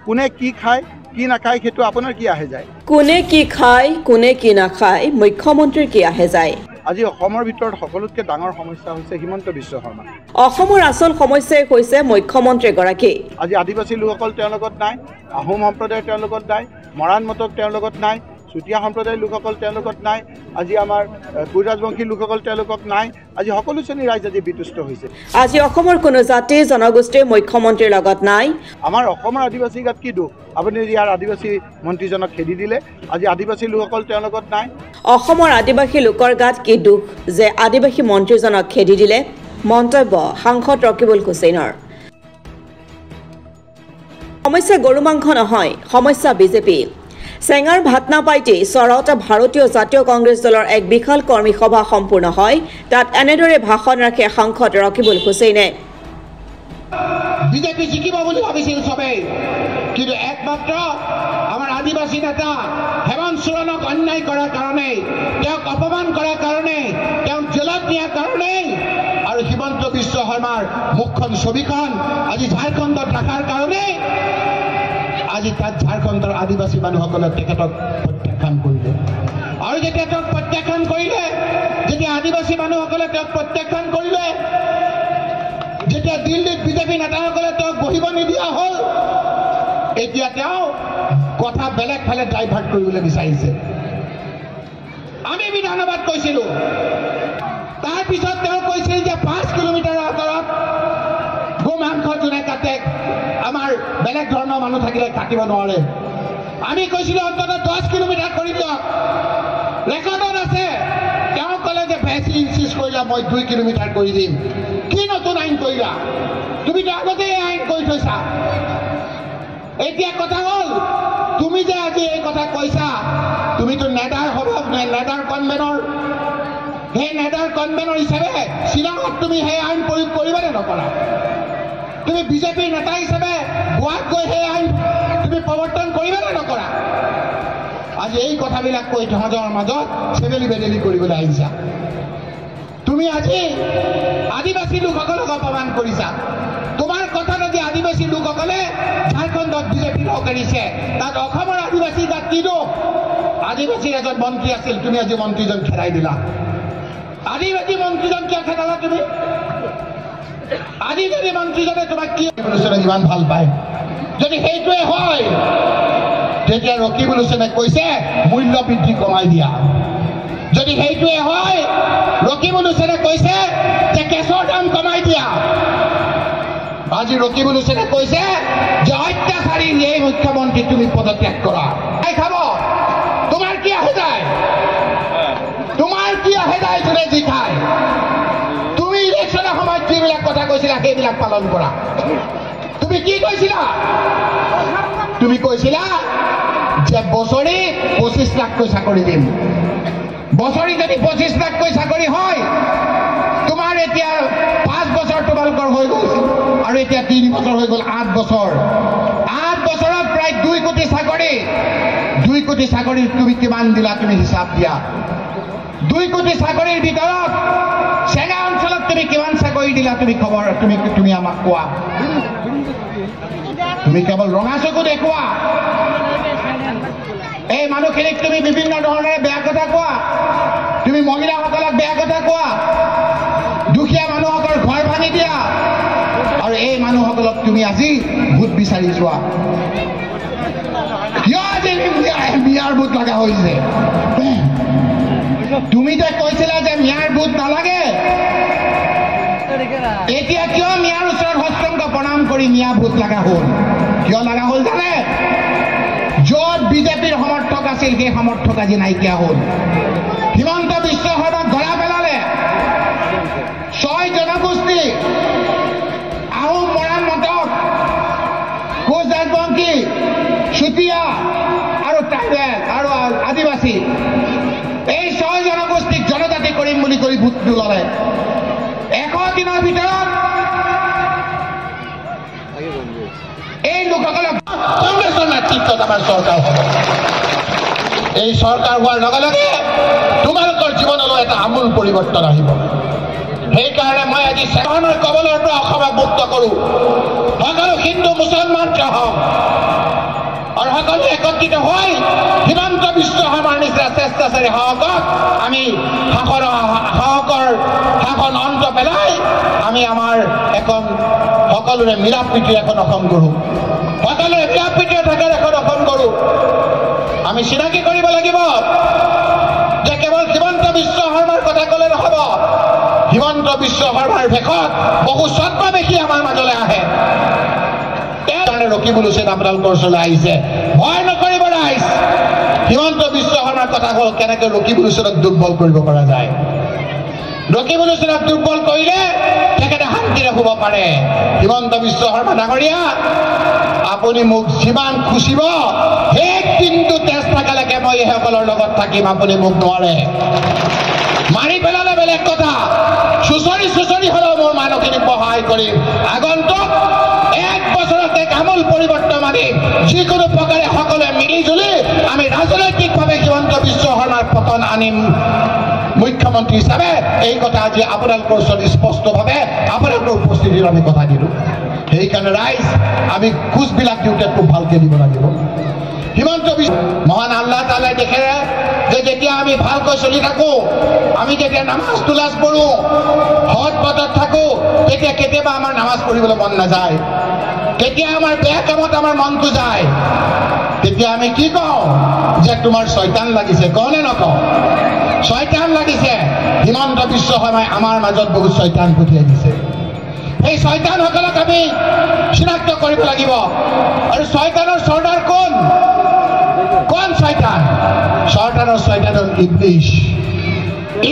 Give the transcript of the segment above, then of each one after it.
কোনে কি খায় কি নাখায় সেইটো আপোনাৰ কি আহে যায় কোনে কি খায় কোনে কি নাখায় মুখ্যমন্ত্ৰীৰ কি আহে যায় আজি অসমৰ ভিতৰত সকলোতকৈ ডাঙৰ সমস্যা হৈছে হিমন্ত বিশ্ব শৰ্মা অসমৰ আসল সমস্যাই হৈছে মুখ্যমন্ত্ৰী গৰাকী আজি আদিবাসী লোকসকল তেওঁৰ লগত নাই আহোম সম্প্ৰদায় তেওঁৰ লগত নাই মৰাণ মটক তেওঁৰ লগত নাই চুতীয়া সম্প্ৰদায়ৰ লোকসকল তেওঁৰ লগত নাই আজি আমাৰ কুৰাজবংশী লোকসকল তেওঁৰ লগত নাই আজি সকলো শ্ৰেণীৰ ৰাইজ আজি বিতুষ্ট হৈছে আজি অসমৰ কোনো জাতি জনগোষ্ঠী মুখ্যমন্ত্ৰীৰ লগত নাই আমাৰ অসমৰ আদিবাসী গাত কি দুখ আপুনি ইয়াৰ আদিবাসী মন্ত্ৰীজনক খেদি দিলে আজি আদিবাসী লোকসকল তেওঁৰ লগত নাই অসমৰ আদিবাসী লোকৰ গাত কি দুখ যে আদিবাসী মন্ত্ৰীজনক খেদি দিলে মন্তব্য সাংসদ ৰকিবুল হুছেইনৰ সমস্যা গৰু মাংস নহয় সমস্যা বিজেপি চেঙাৰ ভাতনাপাইতে চৰত ভাৰতীয় জাতীয় কংগ্ৰেছ দলৰ এক বিশাল কৰ্মী সভা সম্পূৰ্ণ হয় তাত এনেদৰে ভাষণ ৰাখে সাংসদ ৰকিবুল হুছেইনে বিজেপি জিকিব বুলি ভাবিছিল সবেই কিন্তু একমাত্ৰ আমাৰ আদিবাসী নেতা হেমন্ত সোৰেনক অন্যায় কৰাৰ কাৰণে তেওঁক অপমান কৰাৰ কাৰণে তেওঁক জেলত নিয়াৰ কাৰণে আৰু হিমন্ত বিশ্ব শৰ্মাৰ মুখখন ছবিখন আজি ঝাৰখণ্ডত ৰখাৰ কাৰণে আজি তাত ঝাৰখণ্ডৰ আদিবাসী মানুহসকলে তেখেতক প্ৰত্যাখ্যান কৰিলে আৰু যেতিয়া তেওঁক প্ৰত্যাখ্যান কৰিলে যেতিয়া আদিবাসী মানুহসকলে তেওঁক প্ৰত্যাখ্যান কৰিলে যেতিয়া দিল্লীত বিজেপি নেতাসকলে তেওঁক বহিব নিদিয়া হ'ল এতিয়া তেওঁ কথা বেলেগ ফালে ডাইভাৰ্ট কৰিবলৈ বিচাৰিছে আমি বিধানসভাত কৈছিলোঁ তাৰপিছত তেওঁ কৈছিল যে 5 কিলোমিটাৰৰ আঁতৰত গো মাংস যোনে কাটে আমাৰ বেলেগ ধৰণৰ মানুহ থাকিলে কাটিব নোৱাৰে আমি কৈছিলোঁ অন্ততঃ 10 কিলোমিটাৰ কৰি দিয়ক ৰেকৰ্ডত আছে তেওঁ ক'লে যে বেছি ইনচিষ্ট কৰিলা মই 2 কিলোমিটাৰ কৰি দিম কি নতুন আইন কৰিলা তুমিতো আগতে এই আইন কৰি থৈছা এতিয়া কথা হ'ল তুমি যে আজি এই কথা কৈছা তুমিতো নেডাৰ কনভেনৰ সেই নেডাৰ কনভেনৰ হিচাপে শ্বিলঙত তুমি সেই আইন প্ৰয়োগ কৰিবা নে নকৰা তুমি বিজেপিৰ নেতা হিচাপে গোৱাত গৈ সেই আইন তুমি প্ৰৱৰ্তন কৰিবা নে নকৰা আজি এই কথাবিলাক কৈ সমাজৰ মাজত চেবেলি বেদেলি কৰিবলৈ আহিছা তুমি আজি আদিবাসী লোকসকলক অপমান কৰিছা তোমাৰ কথা যদি আদিবাসী লোকসকলে ঝাৰখণ্ডত বিজেপি লগাইছে তাত অসমৰ আদিবাসী গাত কি দোষ আদিবাসীৰ এজন মন্ত্ৰী আছিল তুমি আজি মন্ত্ৰীজন খেদাই দিলা আদিবাসী মন্ত্ৰীজন কিয় খেদালা তুমি আদিবাসী মন্ত্ৰীজনে তোমাক কি যিমান ভাল পায় যদি সেইটোৱে হয় তেতিয়া ৰকিবুল হুছেইনে কৈছে মূল্য বৃদ্ধি কমাই দিয়া যদি সেইটোৱে হয় ৰকিবুল হুছেইনে কৈছে যে কেছৰ দাম কমাই দিয়া আজি ৰকিবুল হুছেইনে কৈছে যে অত্যাচাৰী এই মুখ্যমন্ত্ৰী তুমি পদত্যাগ কৰা খাব তোমাৰ কি আহে যায় যোনে যি খায় তুমি ইলেকশ্যনৰ সময়ত যিবিলাক কথা কৈছিলা সেইবিলাক পালন কৰা তুমি কি কৈছিলা তুমি কৈছিলা যে বছৰি 25 লাখকৈ চাকৰি দিম বছৰি যদি 25 লাখকৈ চাকৰি হয় তোমাৰ এতিয়া 5 বছৰ তোমালোকৰ হৈ গ'ল আৰু এতিয়া 3 বছৰ হৈ গ'ল 8 বছৰ 8 বছৰত প্ৰায় 2 কোটি চাকৰি তুমি কিমান দিলা তুমি হিচাপ দিয়া 2 কোটি চাকৰিৰ ভিতৰত চেঙা অঞ্চলত তুমি কিমান চাকৰি দিলা তুমি খবৰ তুমি আমাক কোৱা তুমি কেৱল ৰঙা চকু দেখুওৱা এই মানুহখিনিক তুমি বিভিন্ন ধৰণেৰে বেয়া কথা কোৱা তুমি মহিলাসকলক বেয়া কথা কোৱা দুখীয়া মানুহসকলৰ ঘৰ ভাঙি দিয়া আৰু এই মানুহসকলক তুমি আজি ভোট বিচাৰি যোৱা কিয় আজি মিয়াৰ ভোট লগা হৈছে তুমি যে কৈছিলা যে মিয়াৰ ভোট নালাগে এতিয়া কিয় মিয়াৰ ওচৰত হস্তংগ প্ৰণাম কৰি মিয়া ভোট লগা হ'ল কিয় লগা হ'ল জানে য'ত বিজেপিৰ সমৰ্থক আছিল সেই সমৰ্থক আজি নাইকিয়া হ'ল হিমন্ত বিশ্ব শৰ্মাক গলা পেলালে 6 জনগোষ্ঠী আহোম মৰাণ মটক কোচ ৰাজবংশী চুতীয়া আৰু ট্ৰাইবেল আৰু আদিবাসী এই 6 জনগোষ্ঠীক জনজাতি কৰিম বুলি কৰি ভোট ল'লে 100 দিনৰ ভিতৰত এই লোকসকলক কংগ্ৰেছৰ নেতৃত্বত আমাৰ চৰকাৰ হ'ব এই চৰকাৰ হোৱাৰ লগে লগে তোমালোকৰ জীৱনলৈ এটা আমূল পৰিৱৰ্তন আহিব সেইকাৰণে মই আজি চেঙানৰ কবলৰ পৰা অসমক মুক্ত কৰোঁ সকলো হিন্দু মুছলমান হওক একত্ৰিত হৈ হিমন্ত বিশ্ব শৰ্মাৰ নিচিনা চেষ্টাচাৰী সাহসক আমি শাসন অন্ত পেলাই আমি আমাৰ এখন সকলোৰে মিলা প্ৰীতিৰ এখন অসম গঢ়ো, সকলোৰে মিলা প্ৰীতিৰে থকাৰ এখন অসম গঢ়ো। আমি চিনাকি কৰিব লাগিব যে কেৱল হিমন্ত বিশ্ব শৰ্মাৰ কথা ক'লে নহ'ব, হিমন্ত বিশ্ব শৰ্মাৰ ভেষত বহু ছদ্মবেশী আমাৰ মাজলৈ আহে। কাৰণে ৰকিবুল হুছেইন আপোনালোকৰ ওচৰলৈ আহিছে, ভয় নকৰিব ৰাইজ। হিমন্ত বিশ্ব শৰ্মাৰ কথা হ'ল কেনেকৈ ৰকিবুল হুছেইনক দুৰ্বল কৰিব পৰা যায়। ৰকিবুল হুছেইনক দুৰ্বল কৰিলে তেখেতে শান্তিৰে শুব পাৰে। হিমন্ত বিশ্ব শৰ্মা ডাঙৰীয়া, আপুনি মোক যিমান খুচিব সেই দিনটো তেজ থাকালৈকে মই এইসকলৰ লগত থাকিম, আপুনি মোক নোৱাৰে। মাৰি পেলালে বেলেগ কথা, চুচৰি হ'লেও মোৰ মানুহখিনিক সহায় কৰিম। আগন্তুক 1 বছৰতে আমূল পৰিৱৰ্তন আনি যিকোনো প্ৰকাৰে সকলোৱে মিলি জুলি আমি ৰাজনৈতিকভাৱে হিমন্ত বিশ্ব শৰ্মাৰ পতন আনিম মুখ্যমন্ত্ৰী হিচাপে। এই কথা আজি আপোনালোকৰ ওচৰত স্পষ্টভাৱে আপোনালোকৰ উপস্থিতিত আমি কথা দিলোঁ। সেইকাৰণে ৰাইজ আমি খোজবিলাক দিওঁতে খুব ভালকৈ দিব লাগিব। হিমন্ত বিশ্ব মহান আল্লাহ তাআলাই দেখে যে যেতিয়া আমি ভালকৈ চলি থাকোঁ, আমি যেতিয়া নামাজ তুলাজ পঢ়োঁ, সৎ পথত থাকোঁ, তেতিয়া কেতিয়াবা আমাৰ নামাজ পঢ়িবলৈ মন নাযায়, কেতিয়া আমাৰ বেয়া কামত আমাৰ মনটো যায়, তেতিয়া আমি কি কওঁ যে তোমাৰ শয়তান লাগিছে, কওঁ নে নকওঁ? শয়তান লাগিছে। হিমন্ত বিশ্ব শৰ্মাই আমাৰ মাজত বহুত শয়তান পঠিয়াই দিছে। সেই শয়তানসকলক আমি চিনাক্ত কৰিব লাগিব। আৰু শয়তানৰ চৰ্দাৰ কোন শয়তান? শয়তান হ'ল ইবলিছ।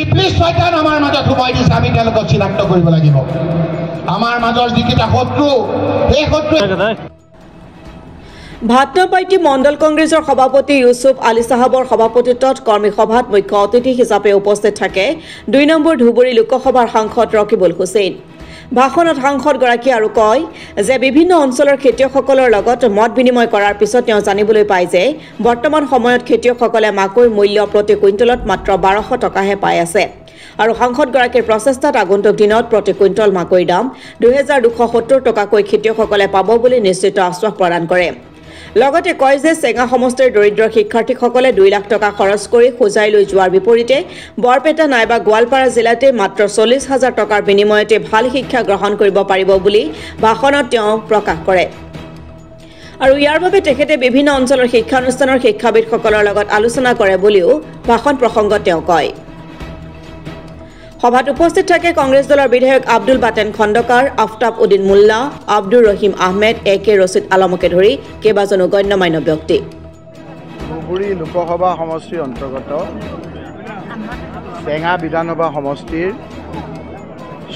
ইবলিছ শয়তান আমাৰ মাজত সোমাই দিছে, আমি তেওঁলোকক চিনাক্ত কৰিব লাগিব। আমাৰ মাজৰ যিকেইটা শত্ৰু, সেই শত্ৰু ভাটনাপাইটি মণ্ডল কংগ্ৰেছৰ সভাপতি ইউছুফ আলী সাহাবৰ সভাপতিত্বত কৰ্মী সভাত মুখ্য অতিথি হিচাপে উপস্থিত থাকে 2 নম্বৰ ধুবুৰী লোকসভাৰ সাংসদ ৰকিবুল হুছেইন। ভাষণত সাংসদগৰাকীয়ে আৰু কয় যে বিভিন্ন অঞ্চলৰ খেতিয়কসকলৰ লগত মত বিনিময় কৰাৰ পিছত তেওঁ জানিবলৈ পায় যে বৰ্তমান সময়ত খেতিয়কসকলে মাকৈ মূল্য প্ৰতি কুইণ্টলত মাত্ৰ 1200 টকাহে পাই আছে। আৰু সাংসদগৰাকীৰ প্ৰচেষ্টাত আগন্তুক দিনত প্ৰতি কুইণ্টল মাকৈৰ দাম 2270 টকাকৈ খেতিয়কসকলে পাব বুলি নিশ্চিত আশ্বাস প্ৰদান কৰে। লগতে কয় যে চেঙা সমষ্টিৰ দৰিদ্ৰ শিক্ষাৰ্থীসকলে 2 লাখ টকা খৰচ কৰি খোজাই লৈ যোৱাৰ বিপৰীতে বৰপেটা নাইবা গোৱালপাৰা জিলাতে মাত্ৰ 40,000 টকাৰ বিনিময়তে ভাল শিক্ষা গ্ৰহণ কৰিব পাৰিব বুলি ভাষণত তেওঁ প্ৰকাশ কৰে। আৰু ইয়াৰ বাবে তেখেতে বিভিন্ন অঞ্চলৰ শিক্ষানুষ্ঠানৰ শিক্ষাবিদসকলৰ লগত আলোচনা কৰে বুলিও ভাষণ প্ৰসংগত তেওঁ কয়। সভাত উপস্থিত থাকে কংগ্ৰেছ দলৰ বিধায়ক আব্দুল বাটেন খণ্ডকাৰ, আফতাব উদ্দিন মোল্লা, আব্দুৰ ৰহিম আহমেদ, একে ৰচিদ আলমকে ধৰি কেইবাজনো গণ্যমান্য ব্যক্তি। ধুবুৰী লোকসভা সমষ্টিৰ অন্তৰ্গত চেঙা বিধানসভা সমষ্টিৰ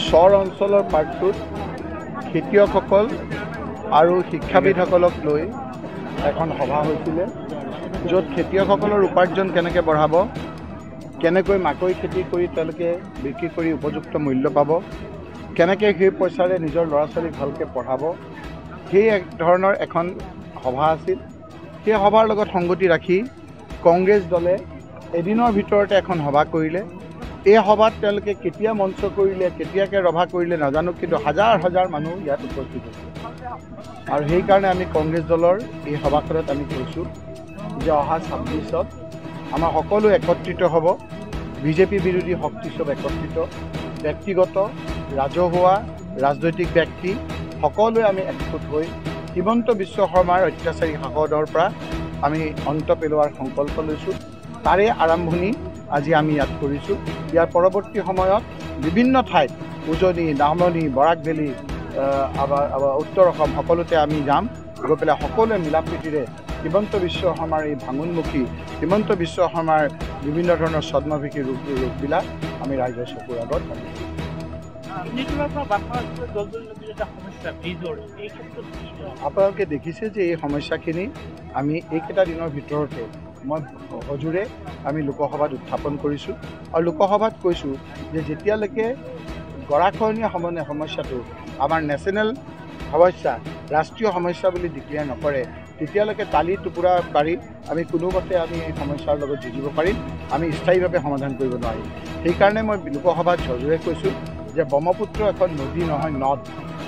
চৰ অঞ্চলৰ পাৰ্টটোত খেতিয়কসকল আৰু শিক্ষাবিদসকলক লৈ এখন সভা হৈছিলে, য'ত খেতিয়কসকলৰ উপাৰ্জন কেনেকৈ বঢ়াব, কেনেকৈ মাকৈ খেতি কৰি তেওঁলোকে বিক্ৰী কৰি উপযুক্ত মূল্য পাব, কেনেকৈ সেই পইচাৰে নিজৰ ল'ৰা ছোৱালীক ভালকৈ পঢ়াব, সেই এক ধৰণৰ এখন সভা আছিল। সেই সভাৰ লগত সংগতি ৰাখি কংগ্ৰেছ দলে এদিনৰ ভিতৰতে এখন সভা কৰিলে। এই সভাত তেওঁলোকে কেতিয়া মঞ্চ কৰিলে, কেতিয়াকৈ ৰভা কৰিলে নাজানো, কিন্তু হাজাৰ হাজাৰ মানুহ ইয়াত উপস্থিত হৈছিল। আৰু সেইকাৰণে আমি কংগ্ৰেছ দলৰ এই সভাখনত আমি কৈছোঁ যে অহা 26ত আমাৰ সকলো একত্ৰিত হ'ব, বিজেপি বিৰোধী শক্তি চব একত্ৰিত, ব্যক্তিগত ৰাজহুৱা ৰাজনৈতিক ব্যক্তি সকলোৱে আমি একগোট হৈ হিমন্ত বিশ্ব শৰ্মাৰ অত্যাচাৰী শাসনৰ পৰা আমি অন্ত পেলোৱাৰ সংকল্প লৈছোঁ। তাৰে আৰম্ভণি আজি আমি ইয়াত কৰিছোঁ। ইয়াৰ পৰৱৰ্তী সময়ত বিভিন্ন ঠাইত উজনি, নামনি, বৰাক ভেলী, উত্তৰ অসম সকলোতে আমি যাম, গৈ পেলাই সকলোৱে মিলা প্ৰীতিৰে হিমন্ত বিশ্ব শৰ্মাৰ এই ভাঙোনমুখী, হিমন্ত বিশ্ব শৰ্মাৰ বিভিন্ন ধৰণৰ ছদ্মবেশী ৰূপবিলাক আমি ৰাইজৰ চকুৰ আগত আনিম। আপোনালোকে দেখিছে যে এই সমস্যাখিনি আমি এইকেইটা দিনৰ ভিতৰতে মই সজোৰে আমি লোকসভাত উত্থাপন কৰিছোঁ। আৰু লোকসভাত কৈছোঁ যে যেতিয়ালৈকে গৰাখহনীয়া সমস্যাটো আমাৰ নেশ্যনেল সমস্যা, ৰাষ্ট্ৰীয় সমস্যা বুলি ডিক্লেয়াৰ নকৰে, তেতিয়ালৈকে তালি টুকুৰা পাৰি আমি কোনোমতে আমি এই সমস্যাৰ লগত যুঁজিব পাৰিম, আমি স্থায়ীভাৱে সমাধান কৰিব নোৱাৰিম। সেইকাৰণে মই লোকসভাত সজোৰে কৈছোঁ যে ব্ৰহ্মপুত্ৰ এখন নদী নহয়, নদ,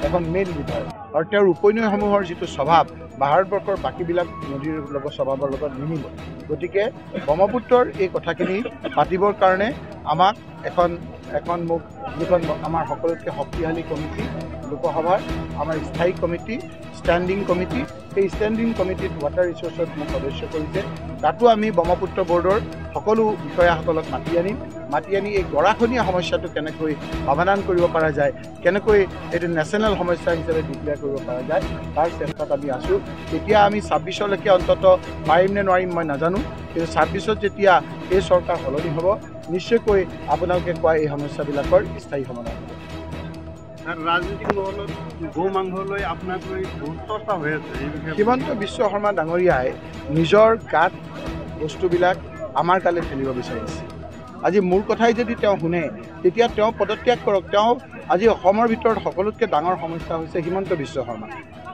এখন মেইন ৰিভাৰ, আৰু তেওঁৰ উপনৈসমূহৰ যিটো স্বভাৱ ভাৰতবৰ্ষৰ বাকীবিলাক নদীৰ লগত স্বভাৱৰ লগত নিমিব গতিকে ব্ৰহ্মপুত্ৰৰ এই কথাখিনি পাতিবৰ কাৰণে আমাক এখন মোক যিখন আমাৰ সকলোতকৈ শক্তিশালী কমিটি লোকসভাৰ আমাৰ স্থায়ী কমিটি ষ্টেণ্ডিং কমিটি সেই ষ্টেণ্ডিং কমিটিত ৱাটাৰ ৰিচোৰ্চত মোক সদস্য কৰিছে তাতো আমি ব্ৰহ্মপুত্ৰ বৰ্ডৰ সকলো বিষয়াসকলক মাতি আনি এই গৰাখহনীয়া সমস্যাটো কেনেকৈ সমাধান কৰিব পৰা যায় কেনেকৈ এইটো নেশ্যনেল সমস্যা হিচাপে ডিক্লেয়াৰ কৰিব পৰা যায় তাৰ চেষ্টাত আমি আছোঁ এতিয়া আমি 26লৈকে অন্তত পাৰিম নে নোৱাৰিম মই নাজানো কিন্তু 26ত যেতিয়া এই চৰকাৰ সলনি হ'ব নিশ্চয়কৈ আপোনালোকে কোৱা এই সমস্যাবিলাকৰ স্থায়ী সমাধান হ'ব ৰাজনৈতিক মহলত গো মাংসলৈ আপোনাক লৈ বহুত চৰ্চা হৈ আছে হিমন্ত বিশ্ব শৰ্মা ডাঙৰীয়াই নিজৰ গাত বস্তুবিলাক আমাৰ গালে ঠেলিব বিচাৰিছে আজি মোৰ কথাই যদি তেওঁ শুনে তেতিয়া তেওঁ পদত্যাগ কৰক তেওঁ আজি অসমৰ ভিতৰত সকলোতকৈ ডাঙৰ সমস্যা হৈছে হিমন্ত বিশ্ব শৰ্মা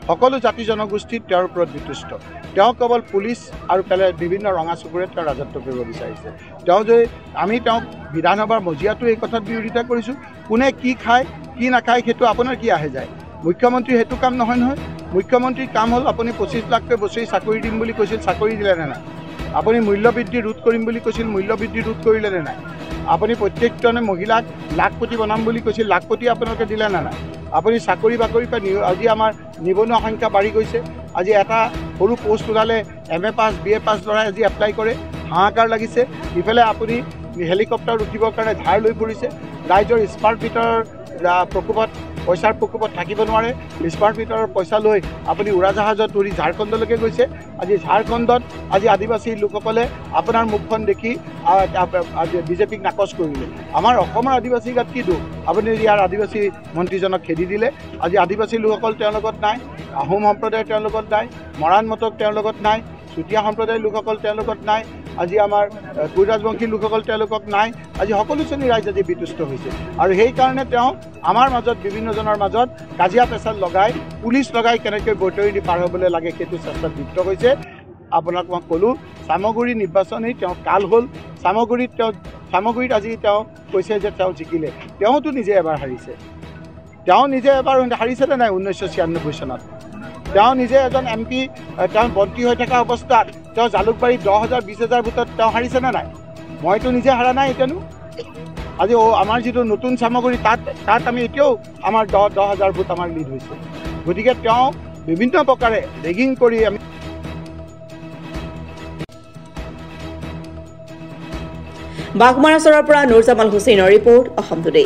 সকলো জাতি জনগোষ্ঠী তেওঁৰ ওপৰত বিতুষ্ট তেওঁ কেৱল পুলিচ আৰু বিভিন্ন ৰঙা চকুৰে তেওঁ ৰাজত্ব কৰিব বিচাৰিছে তেওঁ যদি আমি তেওঁক বিধানসভাৰ মজিয়াটো এই কথাত বিৰোধিতা কৰিছোঁ কোনে কি খায় কি নাখায় সেইটো আপোনাৰ কি আহে যায় মুখ্যমন্ত্ৰী সেইটো কাম নহয় মুখ্যমন্ত্ৰীৰ কাম হ'ল আপুনি 25 লাখকৈ বছৰি চাকৰি দিম বুলি কৈছিল চাকৰি দিলে নে নাই আপুনি মূল্যবৃদ্ধি ৰোধ কৰিম বুলি কৈছিল মূল্যবৃদ্ধি ৰোধ কৰিলে নে নাই আপুনি প্ৰত্যেকজনে মহিলাক লাখপতি বনাম বুলি কৈছিল লাখপতি আপোনালোকে দিলে নে নাই আপুনি চাকৰি বাকৰিৰ পৰা আজি আমাৰ নিবনুৱা সংখ্যা বাঢ়ি গৈছে আজি এটা সৰু পোষ্ট ওলালে MA পাছ BA পাছ ল'ৰাই আজি এপ্লাই কৰে হাহাকাৰ লাগিছে ইফালে আপুনি হেলিকপ্টাৰ উঠিবৰ কাৰণে ধাৰ লৈ ফুৰিছে ৰাইজৰ স্মাৰ্ট মিটাৰৰ প্ৰকোপত পইচাৰ প্ৰকোপত থাকিব নোৱাৰে স্মাৰ্ট মিটাৰৰ পইচা লৈ আপুনি উৰাজাহাজত উৰি ঝাৰখণ্ডলৈকে গৈছে আজি ঝাৰখণ্ডত আজি আদিবাসী লোকসকলে আপোনাৰ মুখখন দেখি বিজেপিক নাকচ কৰিলে আমাৰ অসমৰ আদিবাসী গাত কি দুখ আপুনি ইয়াৰ আদিবাসী মন্ত্ৰীজনক খেদি দিলে আজি আদিবাসী লোকসকল তেওঁৰ লগত নাই আহোম সম্প্ৰদায় তেওঁৰ লগত নাই মৰাণ মটক তেওঁৰ লগত নাই চুতীয়া সম্প্ৰদায়ৰ লোকসকল তেওঁৰ লগত নাই আজি আমাৰ কোচ ৰাজবংশী লোকসকল তেওঁলোকক নাই আজি সকলো শ্ৰেণীৰ ৰাইজ আজি বিতুষ্ট হৈছে আৰু সেইকাৰণে তেওঁ আমাৰ মাজত বিভিন্নজনৰ মাজত কাজিয়া পেচাল লগাই পুলিচ লগাই কেনেকৈ বৈতৰি দি পাৰ হ'বলৈ লাগে সেইটো চেষ্টাত লিপ্ত হৈছে আপোনাক মই ক'লোঁ চামগুৰি নিৰ্বাচনেই তেওঁ কাল হ'ল চামগুৰিত আজি তেওঁ কৈছে যে তেওঁ জিকিলে তেওঁতো নিজে এবাৰ হাৰিছে তেওঁ নিজে এবাৰ হাৰিছেনে নাই 1996 চনত তেওঁ নিজে এজন MP তেওঁ মন্ত্ৰী হৈ থকা অৱস্থাত তেওঁ জালুকবাৰী 10,000 20,000 ভোটত তেওঁ হাৰিছেনে নাই মইতো নিজে হাৰা নাই এতিয়ানো আজি আমাৰ যিটো নতুন চামগুৰি তাত আমি এতিয়াও আমাৰ 10,000 ভোট আমাৰ লিড হৈছে গতিকে তেওঁ বিভিন্ন প্ৰকাৰে ৰেগিং কৰি আমি বাঘমাৰা চৰৰ পৰা নুৰজামাল হুছেইনৰ ৰিপৰ্ট অসম টুডে।